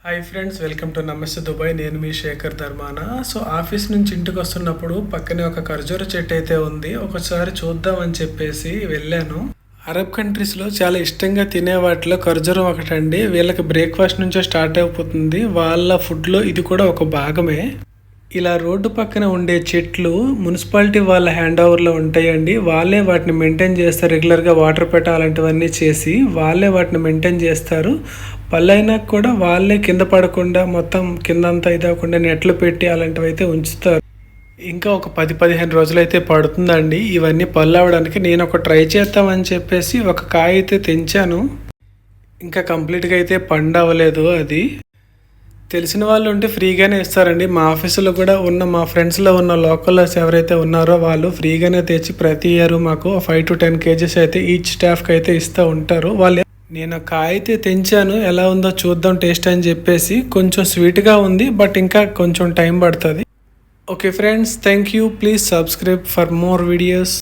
Hi friends, welcome to నమస్తే Dubai. నేను మీ Shekhar ధర్మానా. So office నుంచి ఇంటికి వస్తున్నప్పుడు పక్కనే ఒక ఖర్జూర చెట్టు అయితే ఉంది. ఒకసారి చూద్దామని చెప్పేసి వెళ్ళాను. అరబ్ కంట్రీస్లో చాలా ఇష్టంగా తినే వాటిలో ఖర్జూరం ఒకటండి. వీళ్ళకి బ్రేక్ఫాస్ట్ నుంచే స్టార్ట్ అయిపోతుంది. వాళ్ళ ఫుడ్లో ఇది కూడా ఒక భాగమే. ఇలా రోడ్డు పక్కన ఉండే చెట్లు మున్సిపాలిటీ వాళ్ళ హ్యాండ్ ఓవర్లో ఉంటాయండి. వాళ్ళే వాటిని మెయింటైన్ చేస్తారు. రెగ్యులర్గా వాటర్ పెట్టాలంటివన్నీ చేసి వాళ్ళే వాటిని మెయింటైన్ చేస్తారు. పళ్ళైనా కూడా వాళ్ళే కింద పడకుండా మొత్తం కిందంతా ఇదవకుండా నెట్లు పెట్టి అలాంటివి అయితే ఉంచుతారు. ఇంకా ఒక 10-15 రోజులు అయితే పడుతుందండి ఇవన్నీ పళ్ళు అవ్వడానికి. నేను ఒక ట్రై చేద్దామని చెప్పేసి ఒక కాయ అయితే తెంచాను. ఇంకా కంప్లీట్గా అయితే పండు అవ్వలేదు. అది తెలిసిన వాళ్ళు ఉంటే ఫ్రీగానే ఇస్తారండి. మా ఆఫీసులో కూడా ఉన్న మా ఫ్రెండ్స్లో ఉన్న లోకల్స్ ఎవరైతే ఉన్నారో వాళ్ళు ఫ్రీగానే తెచ్చి ప్రతి ఇయర్ మాకు 5 to 10 kgs అయితే ఈచ్ స్టాఫ్కి అయితే ఇస్తూ ఉంటారు. వాళ్ళు నేను కాయ అయితే తెంచాను, ఎలా ఉందో చూద్దాం టేస్ట్ అని చెప్పేసి. కొంచెం స్వీట్గా ఉంది, బట్ ఇంకా కొంచెం టైం పడుతుంది. Okay friends, thank you. Please subscribe for more videos.